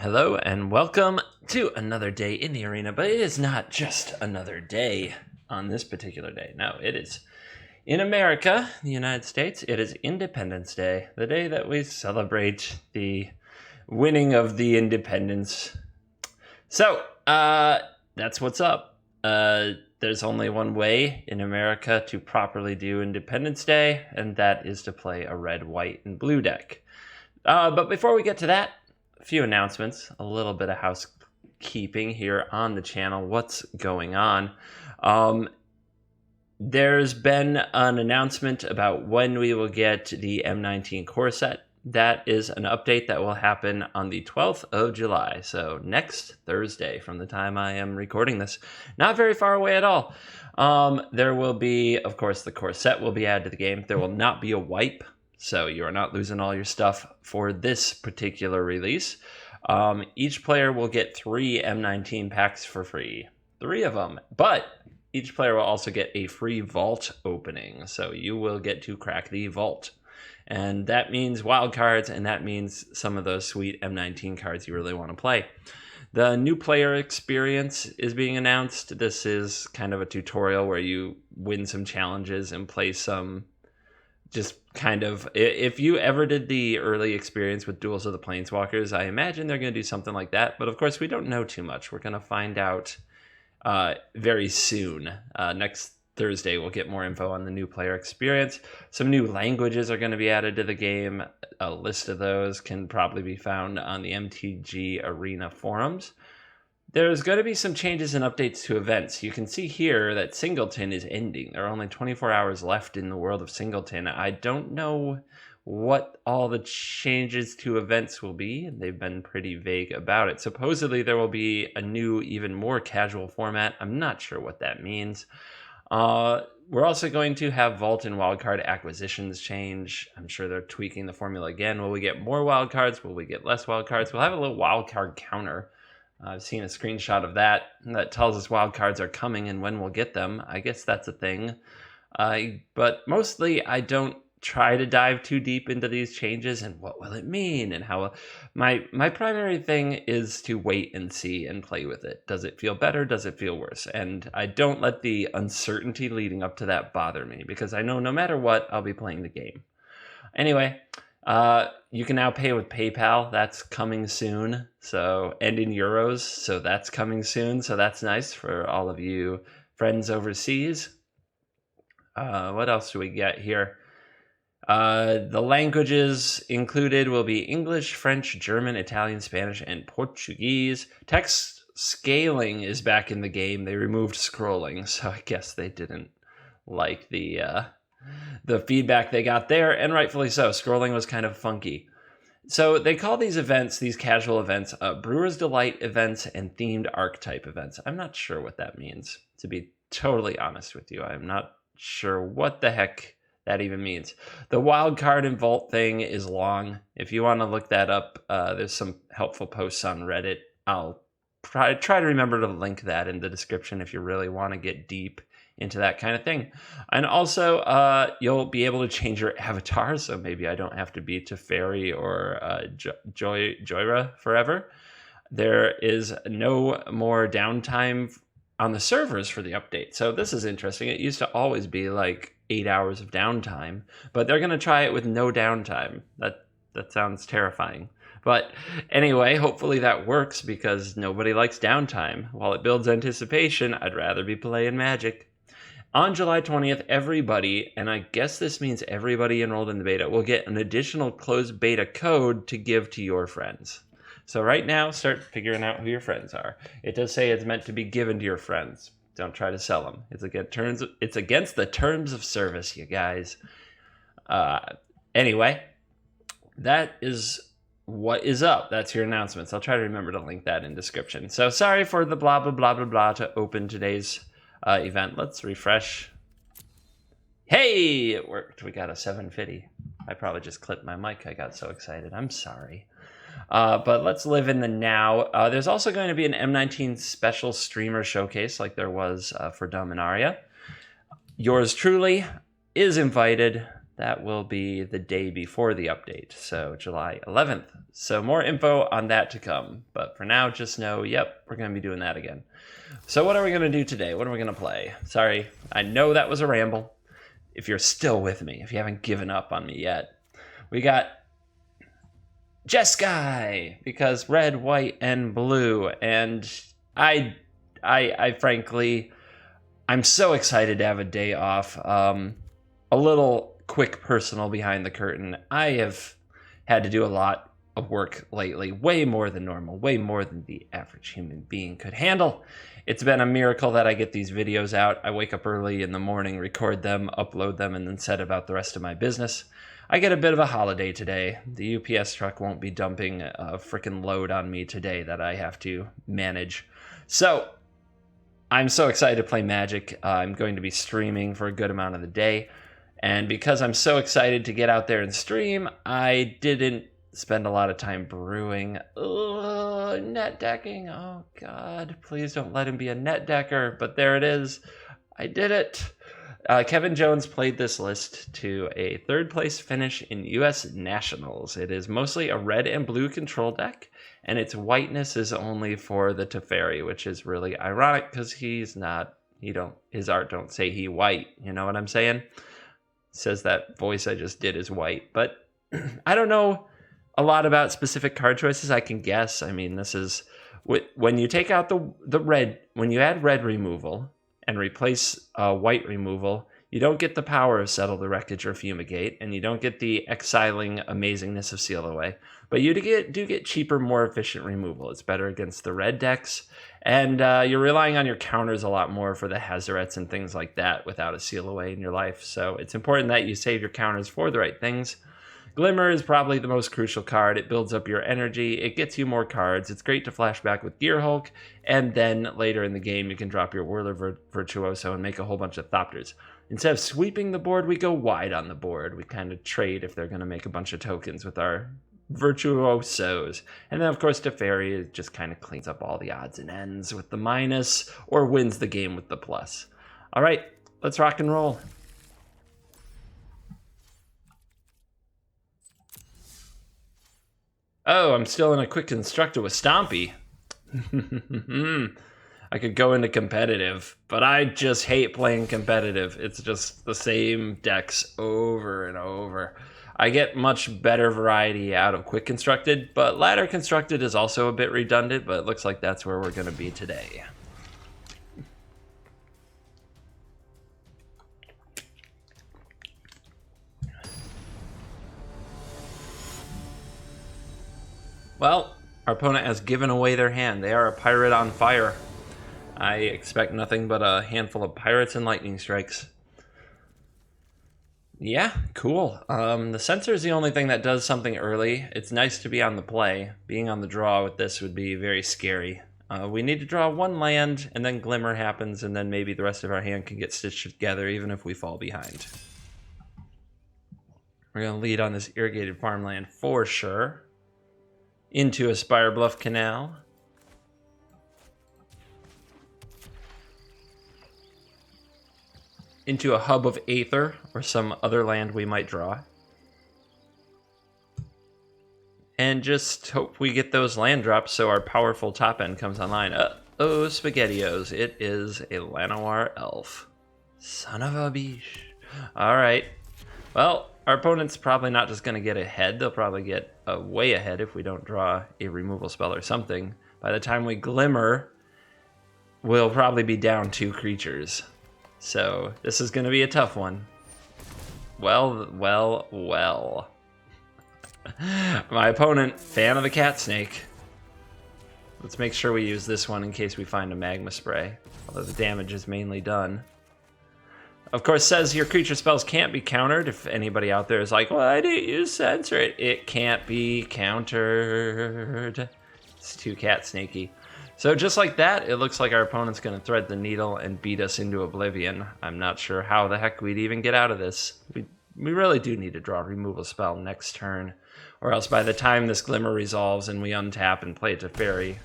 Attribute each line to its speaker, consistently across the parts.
Speaker 1: Hello and welcome to another day in the arena, but it is not just another day on this particular day. No, it is in America, the United States, it is Independence Day, the day that we celebrate the winning of the independence. So, that's what's up. There's only one way in America to properly do Independence Day, and that is to play a red, white, and blue deck. But before we get to that, a few announcements, a little bit of housekeeping here on the channel. What's going on? There's been an announcement about when we will get the M19 core set. That is an update that will happen on the 12th of July, so next Thursday from the time I am recording this. Not very far away at all. There will be, of course, the core set will be added to the game. There will not be a wipe, so you are not losing all your stuff for this particular release. Each player will get 3 M19 packs for free. 3 of them, but each player will also get a free vault opening, so you will get to crack the vault. And that means wild cards, and that means some of those sweet M19 cards you really want to play. The new player experience is being announced. This is kind of a tutorial where you win some challenges and play some just kind of, if you ever did the early experience with Duels of the Planeswalkers, I imagine they're going to do something like that. But of course, we don't know too much. We're going to find out very soon. Next Thursday, we'll get more info on the new player experience. Some new languages are going to be added to the game. A list of those can probably be found on the MTG Arena forums. There's going to be some changes and updates to events. You can see here that Singleton is ending. There are only 24 hours left in the world of Singleton. I don't know what all the changes to events will be, and they've been pretty vague about it. Supposedly there will be a new, even more casual format. I'm not sure what that means. We're also going to have Vault and Wildcard acquisitions change. I'm sure they're tweaking the formula again. Will we get more wildcards? Will we get less wildcards? We'll have a little wildcard counter. I've seen a screenshot of that tells us wildcards are coming and when we'll get them. I guess that's a thing. But mostly I don't try to dive too deep into these changes and what will it mean and how. My primary thing is to wait and see and play with it. Does it feel better? Does it feel worse? And I don't let the uncertainty leading up to that bother me, because I know no matter what, I'll be playing the game. Anyway, you can now pay with PayPal. That's coming soon. So, and in euros. So that's coming soon. So that's nice for all of you friends overseas. What else do we get here? The languages included will be English, French, German, Italian, Spanish, and Portuguese. Text scaling is back in the game. They removed scrolling, so I guess they didn't like the feedback they got there, and rightfully so. Scrolling was kind of funky. So they call these events, these casual events, Brewer's Delight events and themed archetype events. I'm not sure what that means, to be totally honest with you. I'm not sure what the heck that even means. The wild card and vault thing is long. If you want to look that up, there's some helpful posts on Reddit. I'll try to remember to link that in the description if you really want to get deep into that kind of thing. And also, you'll be able to change your avatar, so maybe I don't have to be Teferi or Joyra forever. There is no more downtime on the servers for the update. So this is interesting. It used to always be like 8 hours of downtime, but they're going to try it with no downtime. That sounds terrifying. But anyway, hopefully that works, because nobody likes downtime. While it builds anticipation, I'd rather be playing Magic. On July 20th, everybody, and I guess this means everybody enrolled in the beta, will get an additional closed beta code to give to your friends. So right now, start figuring out who your friends are. It does say it's meant to be given to your friends. Don't try to sell them. It's against the terms of service, you guys. Anyway, that is what is up. That's your announcements. I'll try to remember to link that in description. So sorry for the blah, blah, blah, blah, blah to open today's event. Let's refresh. Hey, it worked. We got a 750. I probably just clipped my mic. I got so excited. I'm sorry. But let's live in the now. There's also going to be an M19 special streamer showcase like there was for Dominaria. Yours truly is invited. That will be the day before the update, so July 11th. So more info on that to come. But for now, just know, yep, we're going to be doing that again. So what are we going to do today? What are we going to play? Sorry, I know that was a ramble. If you're still with me, if you haven't given up on me yet. We got Jeskai, because red, white, and blue. And I frankly, I'm so excited to have a day off. A little quick personal behind the curtain. I have had to do a lot of work lately, way more than normal, way more than the average human being could handle. It's been a miracle that I get these videos out. I wake up early in the morning, record them, upload them, and then set about the rest of my business. I get a bit of a holiday today. The UPS truck won't be dumping a freaking load on me today that I have to manage. So I'm so excited to play Magic. I'm going to be streaming for a good amount of the day. And because I'm so excited to get out there and stream, I didn't spend a lot of time brewing. Ugh, net decking. Oh, God. Please don't let him be a net decker. But there it is. I did it. Kevin Jones played this list to a third place finish in U.S. Nationals. It is mostly a red and blue control deck, and its whiteness is only for the Teferi, which is really ironic because his art don't say he white. You know what I'm saying? Says that voice I just did is white, but I don't know a lot about specific card choices. I can guess. I mean, this is when you take out the red, when you add red removal and replace white removal, you don't get the power of Settle the Wreckage or Fumigate, and you don't get the exiling amazingness of Seal Away, but you do get cheaper, more efficient removal. It's better against the red decks, and you're relying on your counters a lot more for the Hazarets and things like that without a Seal Away in your life, so it's important that you save your counters for the right things. Glimmer is probably the most crucial card. It builds up your energy. It gets you more cards. It's great to flash back with Gearhulk, and then later in the game you can drop your Whirler Virtuoso and make a whole bunch of Thopters. Instead of sweeping the board, we go wide on the board. We kind of trade if they're going to make a bunch of tokens with our Virtuosos. And then, of course, Teferi just kind of cleans up all the odds and ends with the minus or wins the game with the plus. All right, let's rock and roll. Oh, I'm still in a quick constructor with Stompy. I could go into competitive, but I just hate playing competitive. It's just the same decks over and over. I get much better variety out of quick constructed, but ladder constructed is also a bit redundant, but it looks like that's where we're going to be today. Well, our opponent has given away their hand. They are a pirate on fire. I expect nothing but a handful of pirates and lightning strikes. Yeah, cool. The Censor is the only thing that does something early. It's nice to be on the play. Being on the draw with this would be very scary. We need to draw one land, and then Glimmer happens, and then maybe the rest of our hand can get stitched together, even if we fall behind. We're going to lead on this Irrigated Farmland for sure. Into a Spirebluff Canal. Into a Hub of Aether, or some other land we might draw. And just hope we get those land drops so our powerful top end comes online. Uh-oh, SpaghettiOs. It is a Llanowar Elf. Son of a biche. Alright. Well, our opponent's probably not just going to get ahead. They'll probably get way ahead if we don't draw a removal spell or something. By the time we Glimmer, we'll probably be down 2 creatures. So this is going to be a tough one. Well. My opponent, fan of the cat snake. Let's make sure we use this one in case we find a Magma Spray, although the damage is mainly done. Of course, says your creature spells can't be countered. If anybody out there is like, well, I didn't use Censor, it can't be countered. It's too cat snaky. So just like that, it looks like our opponent's going to thread the needle and beat us into oblivion. I'm not sure how the heck we'd even get out of this. We really do need to draw a removal spell next turn, or else by the time this Glimmer resolves and we untap and play it to Teferi,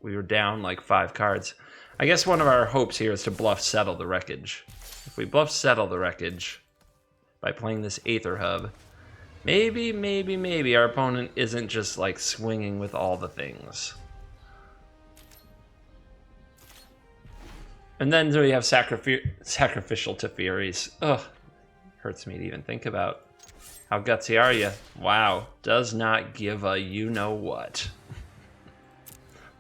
Speaker 1: we were down like 5 cards. I guess one of our hopes here is to bluff Settle the Wreckage. If we bluff Settle the Wreckage, by playing this Aether Hub. Maybe our opponent isn't just like swinging with all the things. And then we have sacrificial Teferis. Ugh, hurts me to even think about. How gutsy are you? Wow, does not give a you-know-what.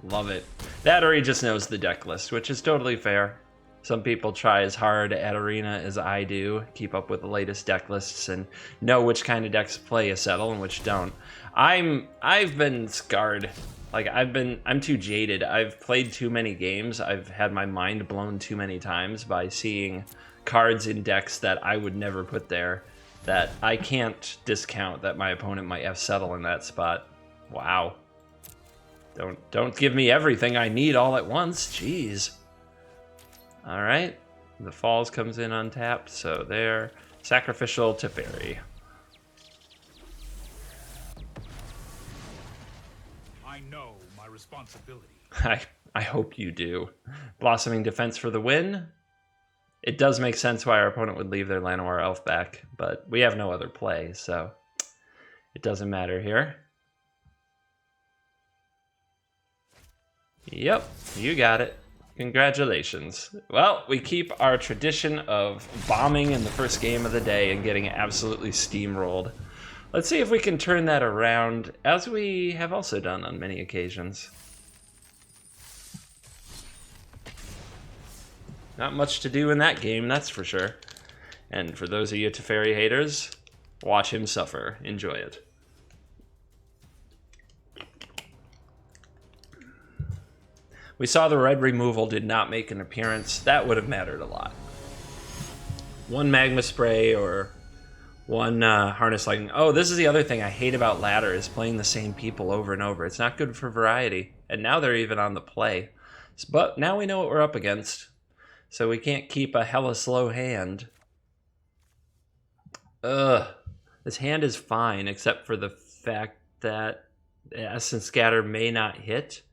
Speaker 1: Love it. That or he just knows the deck list, which is totally fair. Some people try as hard at Arena as I do, keep up with the latest deck lists and know which kind of decks play a settle and which don't. I've been scarred. Like I'm too jaded. I've played too many games. I've had my mind blown too many times by seeing cards in decks that I would never put there, that I can't discount that my opponent might have settle in that spot. Wow. Don't give me everything I need all at once. Jeez. All right. The Falls comes in untapped, so there. Sacrificial Teferi.
Speaker 2: I know my responsibility.
Speaker 1: I hope you do. Blossoming Defense for the win. It does make sense why our opponent would leave their Llanowar Elf back, but we have no other play, so it doesn't matter here. Yep, you got it. Congratulations. Well, we keep our tradition of bombing in the first game of the day and getting absolutely steamrolled. Let's see if we can turn that around, as we have also done on many occasions. Not much to do in that game, that's for sure. And for those of you Teferi haters, watch him suffer. Enjoy it. We saw the red removal did not make an appearance. That would have mattered a lot. One Magma Spray or one Harness Lightning. Oh, this is the other thing I hate about ladder, is playing the same people over and over. It's not good for variety. And now they're even on the play. But now we know what we're up against. So we can't keep a hella slow hand. Ugh. This hand is fine, except for the fact that Essence Scatter may not hit.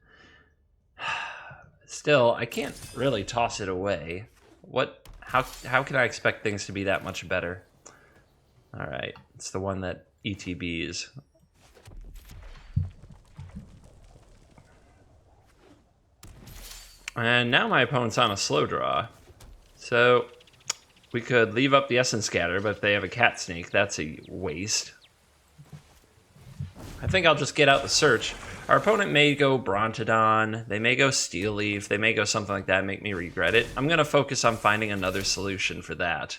Speaker 1: Still, I can't really toss it away. How can I expect things to be that much better? All right, it's the one that ETBs. And now my opponent's on a slow draw. So we could leave up the Essence Scatter, but if they have a Cat Snake, that's a waste. I think I'll just get out the Search. Our opponent may go Brontodon, they may go Steel Leaf, they may go something like that and make me regret it. I'm going to focus on finding another solution for that.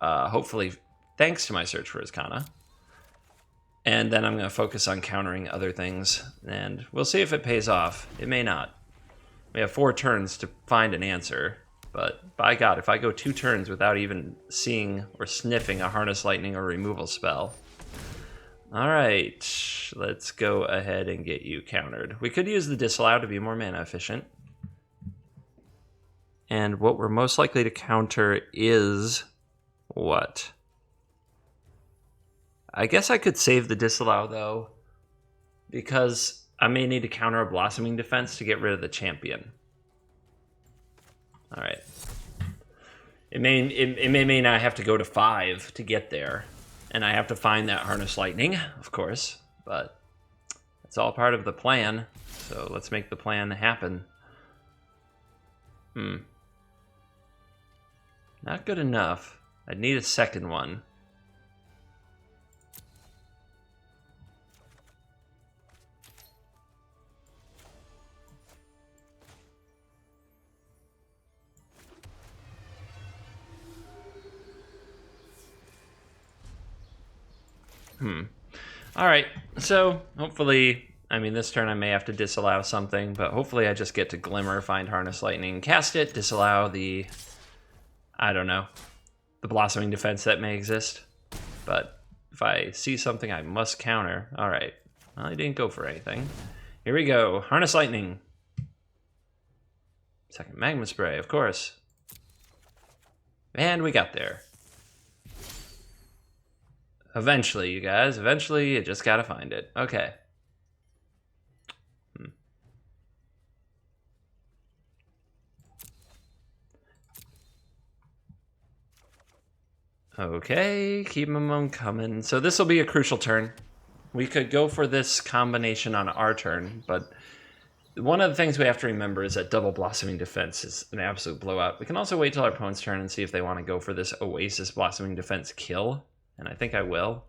Speaker 1: Hopefully, thanks to my search for Azcanta. And then I'm going to focus on countering other things, and we'll see if it pays off. It may not. We have 4 turns to find an answer, but by God, if I go 2 turns without even seeing or sniffing a Harness Lightning or removal spell... Alright, let's go ahead and get you countered. We could use the Disallow to be more mana efficient. And what we're most likely to counter is... what? I guess I could save the Disallow, though, because I may need to counter a Blossoming Defense to get rid of the champion. Alright. It may not have to go to 5 to get there. And I have to find that Harness Lightning, of course, but it's all part of the plan, so let's make the plan happen. Not good enough. I'd need a second one. Alright, so hopefully, I mean, this turn I may have to disallow something, but hopefully I just get to Glimmer, find Harness Lightning, cast it, disallow the, I don't know, the Blossoming Defense that may exist. But if I see something I must counter, alright, well, I didn't go for anything. Here we go, Harness Lightning. Second Magma Spray, of course. And we got there. Eventually, you guys. Eventually, you just gotta find it. Okay. Okay, keep them coming. So this will be a crucial turn. We could go for this combination on our turn, but one of the things we have to remember is that double Blossoming Defense is an absolute blowout. We can also wait till our opponent's turn and see if they want to go for this Oasis Blossoming Defense kill, and I think I will.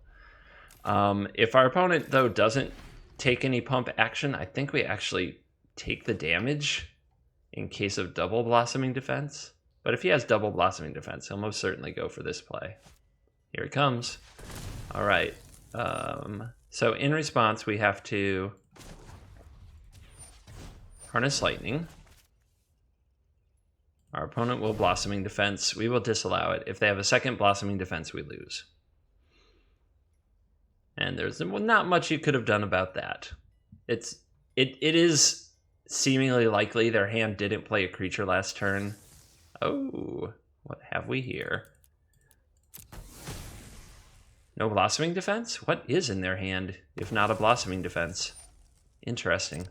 Speaker 1: If our opponent, though, doesn't take any pump action, I think we actually take the damage in case of double Blossoming Defense. But if he has double Blossoming Defense, he'll most certainly go for this play. Here he comes. All right. So in response, we have to Harness Lightning. Our opponent will Blossoming Defense. We will disallow it. If they have a second Blossoming Defense, we lose. And there's not much you could have done about that. It is seemingly likely their hand didn't play a creature last turn. Oh, what have we here? No Blossoming Defense? What is in their hand, if not a Blossoming Defense? Interesting.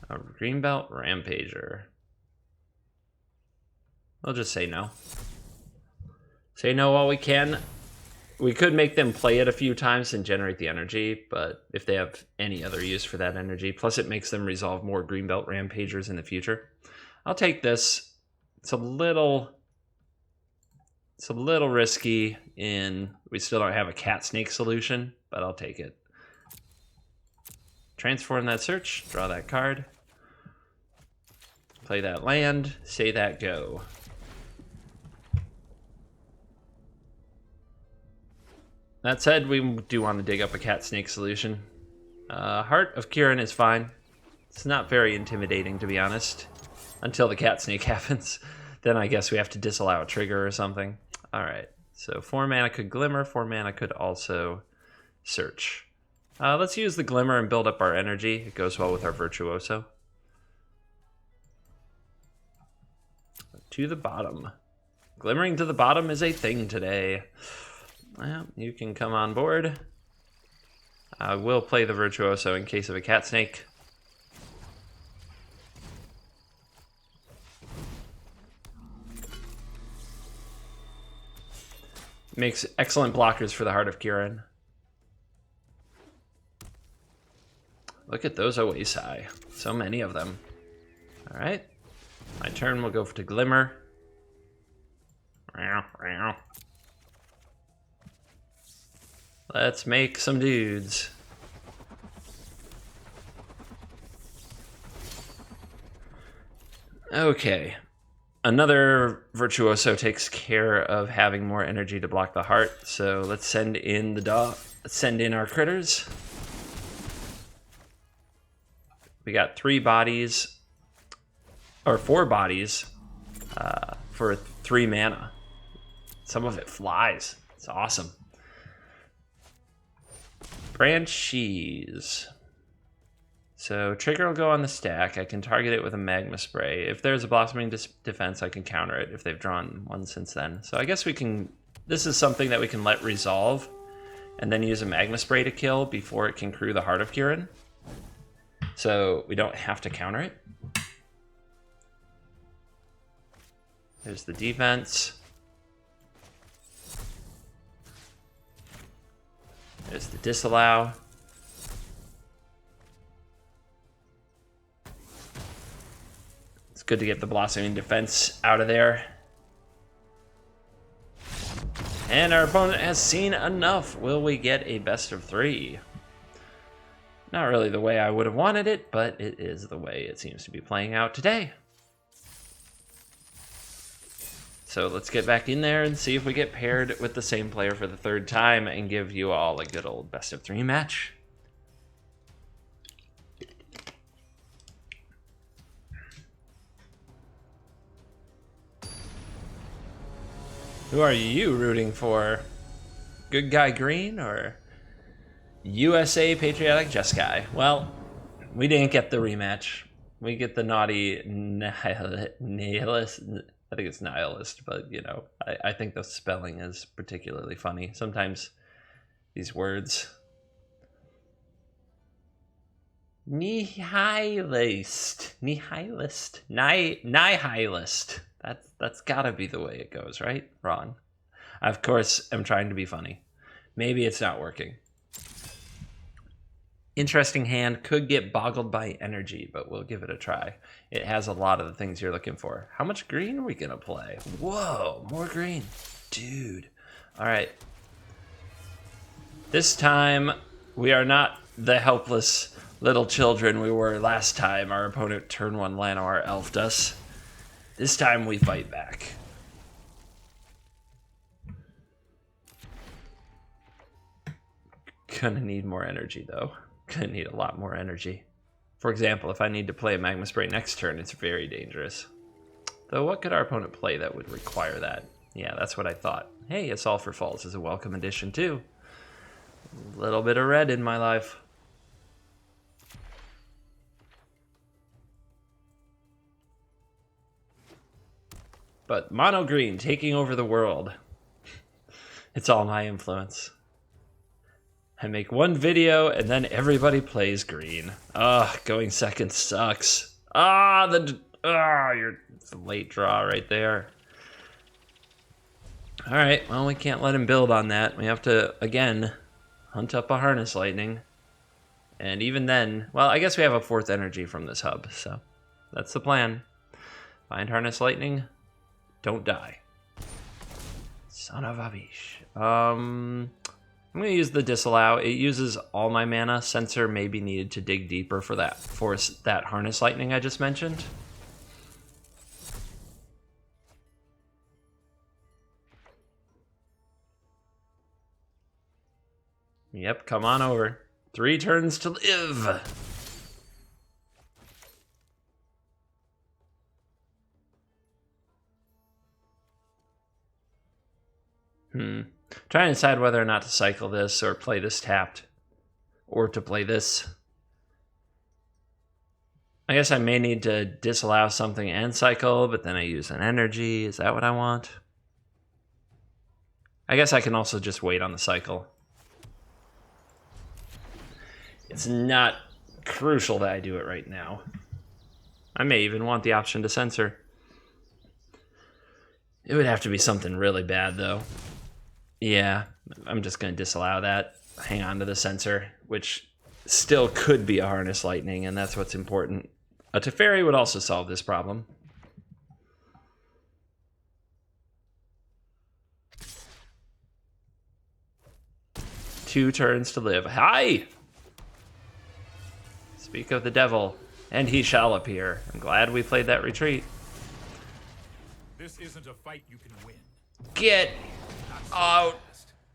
Speaker 1: A Greenbelt Rampager. We'll just say no. Say no while we can. We could make them play it a few times and generate the energy, but if they have any other use for that energy, plus it makes them resolve more Greenbelt Rampagers in the future. I'll take this. It's a little risky we still don't have a cat snake solution, but I'll take it. Transform that search, draw that card. Play that land, say that go. That said, we do want to dig up a cat snake solution. Heart of Kiran is fine. It's not very intimidating, to be honest. Until the cat snake happens. Then I guess we have to disallow a trigger or something. Alright, so 4 mana could Glimmer, 4 mana could also search. Let's use the Glimmer and build up our energy. It goes well with our Virtuoso. To the bottom. Glimmering to the bottom is a thing today. Well, you can come on board. I will play the Virtuoso in case of a cat snake. Makes excellent blockers for the Heart of Kiran. Look at those Oasi. So many of them. All right. My turn will go to Glimmer. Let's make some dudes. Okay. Another Virtuoso takes care of having more energy to block the heart, so let's send in the let's send in our critters. We got 3 bodies, or 4 bodies, for 3 mana. Some of it flies. It's awesome. Branchies. So trigger will go on the stack. I can target it with a Magma Spray. If there's a Blossoming Defense, I can counter it if they've drawn one since then. So I guess we can... This is something that we can let resolve and then use a Magma Spray to kill before it can crew the Heart of Kiran. So we don't have to counter it. There's the defense. There's the disallow. It's good to get the Blossoming Defense out of there. And our opponent has seen enough. Will we get a best of 3? Not really the way I would have wanted it, but it is the way it seems to be playing out today. So let's get back in there and see if we get paired with the same player for the 3rd time and give you all a good old best of 3 match. Who are you rooting for? Good Guy Green or USA Patriotic Jeskai? Well, we didn't get the rematch. We get the naughty nihilist. I think it's nihilist, but you know, I think the spelling is particularly funny. Sometimes these words. Nihilist. Nihilist. Nihilist. That's gotta be the way it goes, right, Ron? I, of course, am trying to be funny. Maybe it's not working. Interesting hand. Could get boggled by energy, but we'll give it a try. It has a lot of the things you're looking for. How much green are we going to play? Whoa, more green. Dude. All right. This time, we are not the helpless little children we were last time. Our opponent turn 1 Llanowar elfed us. This time, we fight back. Gonna need more energy, though. Gonna need a lot more energy. For example, if I need to play a Magma Spray next turn, it's very dangerous. Though, what could our opponent play that would require that? Yeah, that's what I thought. Hey, a Sulfur Falls is a welcome addition, too. A little bit of red in my life. But mono green taking over the world. It's all my influence. I make one video and then everybody plays green. Ugh, going second sucks. You're the late draw right there. All right, well, we can't let him build on that. We have to, again, hunt up a Harness Lightning. And even then, well, I guess we have a 4th energy from this hub, so that's the plan. Find Harness Lightning, don't die. Son of a bitch. I'm going to use the Disallow. It uses all my mana. Censor may be needed to dig deeper for that Harness Lightning I just mentioned. Yep, come on over. 3 turns to live. Trying to decide whether or not to cycle this or play this tapped. Or to play this. I guess I may need to disallow something and cycle, but then I use an energy. Is that what I want? I guess I can also just wait on the cycle. It's not crucial that I do it right now. I may even want the option to censor. It would have to be something really bad, though. Yeah, I'm just going to disallow that. Hang on to the Censor, which still could be a Harness Lightning, and that's what's important. A Teferi would also solve this problem. Two turns to live. Hi! Speak of the devil, and he shall appear. I'm glad we played that retreat.
Speaker 2: This isn't a fight you can win.
Speaker 1: Get out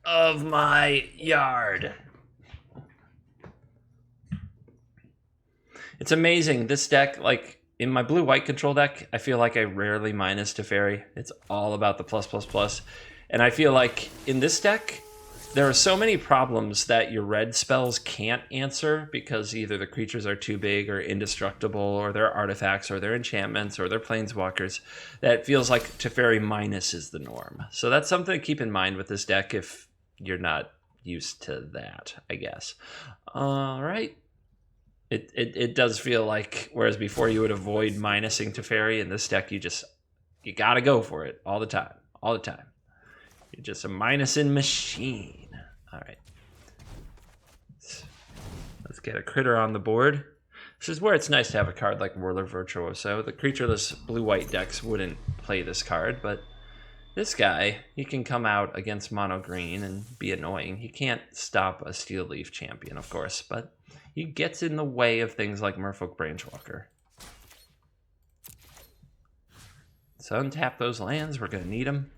Speaker 1: of my yard. It's amazing. This deck, like in my blue-white control deck, I feel like I rarely minus Teferi. It's all about the plus, plus, plus. And I feel like in this deck, there are so many problems that your red spells can't answer because either the creatures are too big or indestructible, or they're artifacts, or they're enchantments, or they're planeswalkers, that it feels like Teferi minus is the norm. So that's something to keep in mind with this deck if you're not used to that, I guess. All right. It does feel like, whereas before you would avoid minusing Teferi, in this deck you gotta go for it all the time. All the time. You're just a minusing machine. All right. Let's get a critter on the board. This is where it's nice to have a card like Whirler Virtuoso. The creatureless blue-white decks wouldn't play this card, but this guy, he can come out against mono green and be annoying. He can't stop a Steel Leaf champion, of course, but he gets in the way of things like Merfolk Branchwalker. So untap those lands. We're going to need them.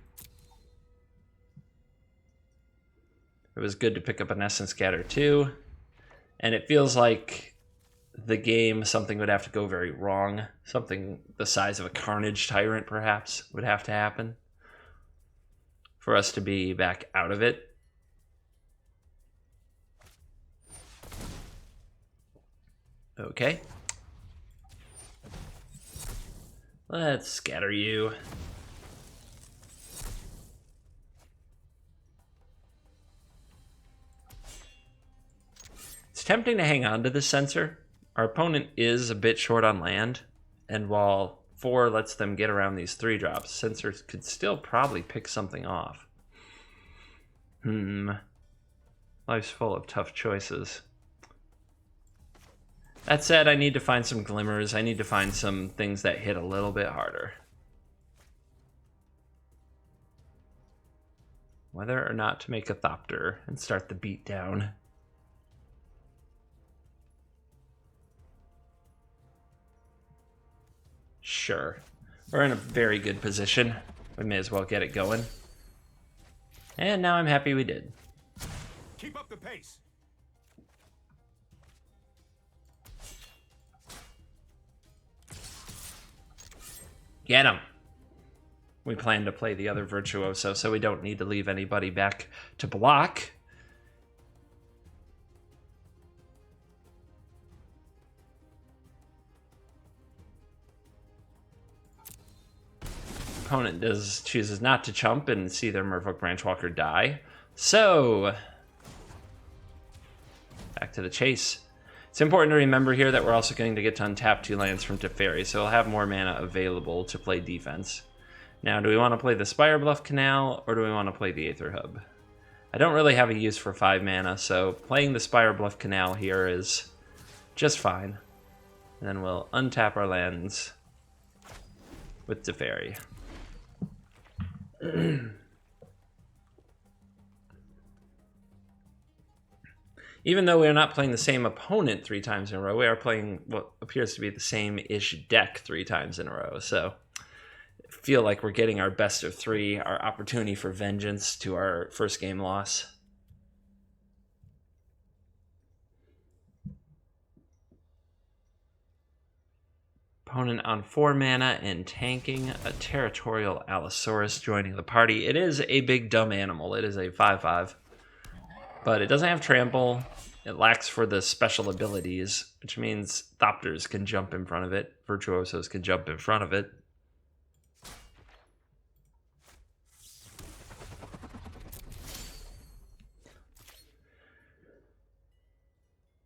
Speaker 1: It was good to pick up an Essence Scatter too. And it feels like the game, something would have to go very wrong. Something the size of a Carnage Tyrant, perhaps, would have to happen for us to be back out of it. Okay. Let's scatter you. It's tempting to hang on to this Censor. Our opponent is a bit short on land, and while 4 lets them get around these 3 drops. Censor could still probably pick something off. Life's full of tough choices. That said, I need to find some glimmers. I need to find some things that hit a little bit harder. Whether or not to make a Thopter and start the beat down. Sure. We're in a very good position. We may as well get it going. And now I'm happy we did.
Speaker 2: Keep up the pace.
Speaker 1: Get him. We plan to play the other Virtuoso, so we don't need to leave anybody back to block. Opponent chooses not to chump and see their Merfolk Branchwalker die. So, back to the chase. It's important to remember here that we're also going to get to untap 2 lands from Teferi, so we'll have more mana available to play defense. Now, do we want to play the Spirebluff Canal, or do we want to play the Aether Hub? I don't really have a use for 5 mana, so playing the Spirebluff Canal here is just fine. And then we'll untap our lands with Teferi. Even though we are not playing the same opponent 3 times in a row, we are playing what appears to be the same-ish deck 3 times in a row. So I feel like we're getting our best of 3, our opportunity for vengeance to our first game loss. Opponent on 4 mana and tanking a Territorial Allosaurus joining the party. It is a big dumb animal. It is a 5/5. But it doesn't have trample. It lacks for the special abilities, which means Thopters can jump in front of it. Virtuosos can jump in front of it.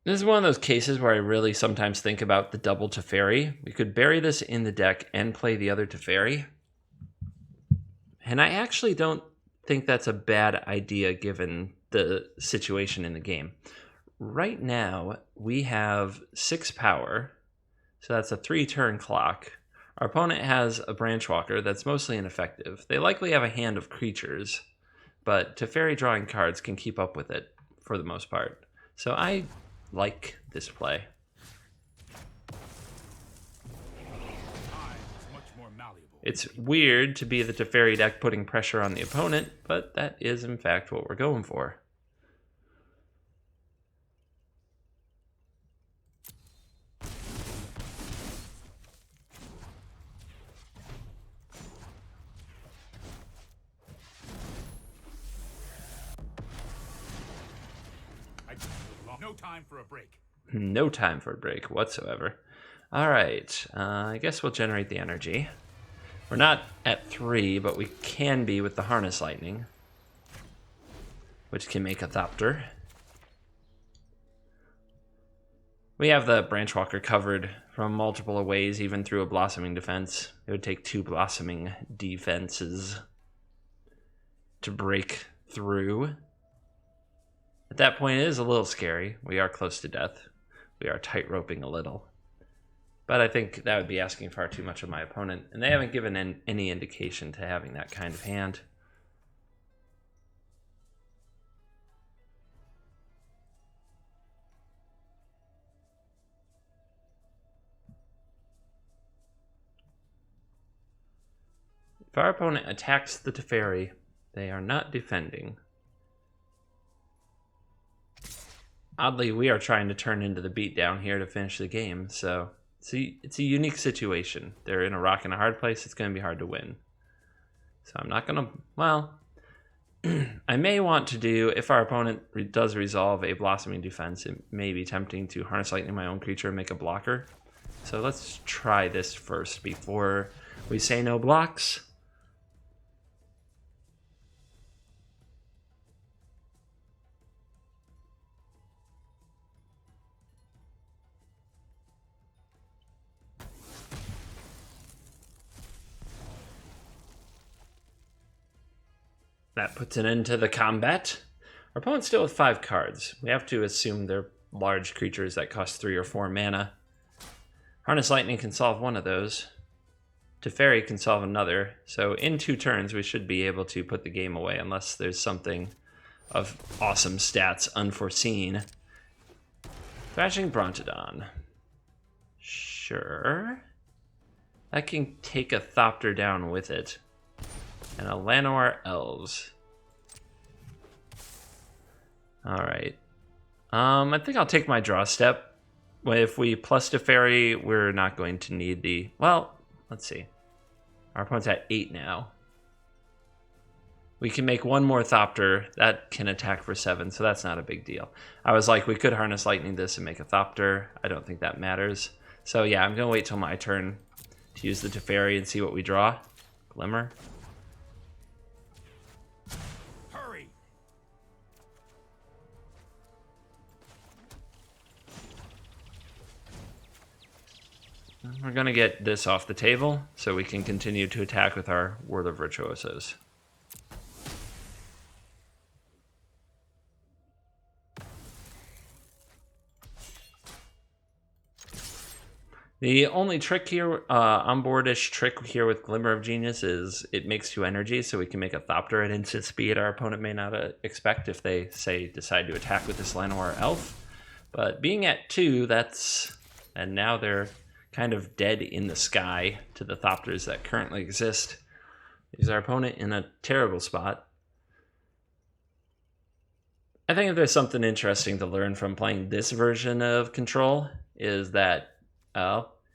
Speaker 1: This is one of those cases where I really sometimes think about the double Teferi. We could bury this in the deck and play the other Teferi. And I actually don't think that's a bad idea given the situation in the game. Right now, we have 6 power, so that's a 3-turn clock. Our opponent has a Branchwalker that's mostly ineffective. They likely have a hand of creatures, but Teferi drawing cards can keep up with it for the most part. So I like this play. It's weird to be the Teferi deck putting pressure on the opponent, but that is in fact what we're going for.
Speaker 2: No time for a break.
Speaker 1: No time for a break whatsoever. All right, I guess we'll generate the energy. We're not at 3, but we can be with the Harness Lightning, which can make a Thopter. We have the Branchwalker covered from multiple ways, even through a Blossoming Defense. It would take 2 Blossoming Defenses to break through. At that point, it is a little scary. We are close to death. We are tight-roping a little. But I think that would be asking far too much of my opponent, and they haven't given any indication to having that kind of hand. If our opponent attacks the Teferi, they are not defending. Oddly, we are trying to turn into the beatdown here to finish the game, so it's a unique situation. They're in a rock and a hard place. It's going to be hard to win. So I'm not going to, well, I may want to do, if our opponent does resolve a Blossoming Defense, it may be tempting to Harness Lightning my own creature and make a blocker. So let's try this first before we say no blocks. That puts an end to the combat. Our opponent's still with 5 cards. We have to assume they're large creatures that cost 3 or 4 mana. Harness Lightning can solve one of those. Teferi can solve another. So in 2 turns, we should be able to put the game away unless there's something of awesome stats unforeseen. Thrashing Brontodon. Sure. That can take a Thopter down with it. And a Llanowar Elves. Alright. I think I'll take my draw step. If we plus Teferi, we're not going to need the... Well, let's see. Our opponent's at 8 now. We can make 1 more Thopter. That can attack for 7, so that's not a big deal. I was like, we could Harness Lightning this and make a Thopter. I don't think that matters. So yeah, I'm going to wait till my turn to use the Teferi and see what we draw. Glimmer.
Speaker 2: Hurry!
Speaker 1: We're going to get this off the table so we can continue to attack with our Whirler Virtuosos. The only trick here, onboardish trick here with Glimmer of Genius is it makes 2 energy, so we can make a Thopter at instant speed our opponent may not expect if they, say, decide to attack with this Llanowar Elf. But being at 2, that's... And now they're kind of dead in the sky to the Thopters that currently exist. Leaves our opponent in a terrible spot. I think if there's something interesting to learn from playing this version of Control is that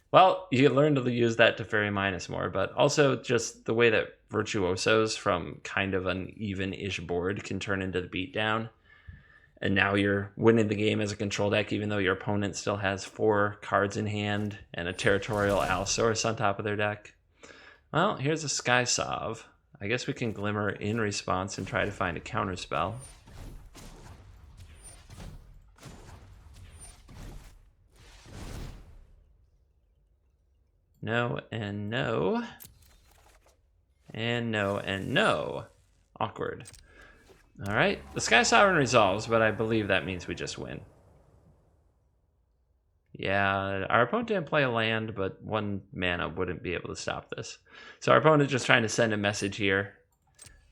Speaker 1: well, you can learn to use that Teferi minus more, but also just the way that Virtuosos from kind of an even-ish board can turn into the beatdown. And now you're winning the game as a control deck, even though your opponent still has 4 cards in hand and a Territorial Allosaurus on top of their deck. Well, here's a Sky Sov. I guess we can Glimmer in response and try to find a counterspell. No and no. And no and no. Awkward. Alright, the Sky Sovereign resolves, but I believe that means we just win. Yeah, our opponent didn't play a land, but 1 mana wouldn't be able to stop this. So our opponent is just trying to send a message here.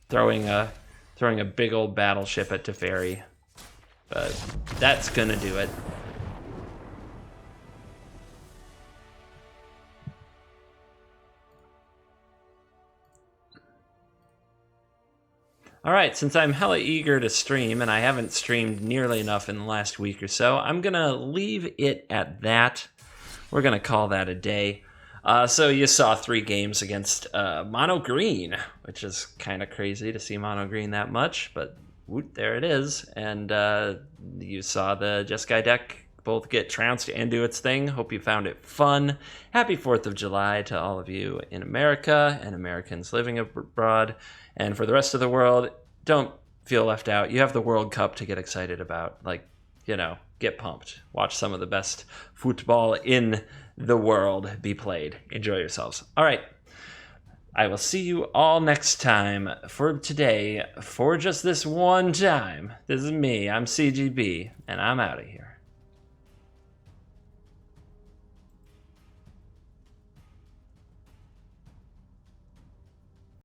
Speaker 1: Throwing a big old battleship at Teferi. But that's gonna do it. Alright, since I'm hella eager to stream, and I haven't streamed nearly enough in the last week or so, I'm going to leave it at that. We're going to call that a day. So you saw 3 games against Mono Green, which is kind of crazy to see Mono Green that much, but whoop, there it is. And you saw the Jeskai deck both get trounced and do its thing. Hope you found it fun. Happy 4th of July to all of you in America and Americans living abroad. And for the rest of the world, don't feel left out. You have the World Cup to get excited about. Like, you know, get pumped. Watch some of the best football in the world be played. Enjoy yourselves. All right. I will see you all next time. For today, for just this one time, this is me. I'm CGB, and I'm out of here.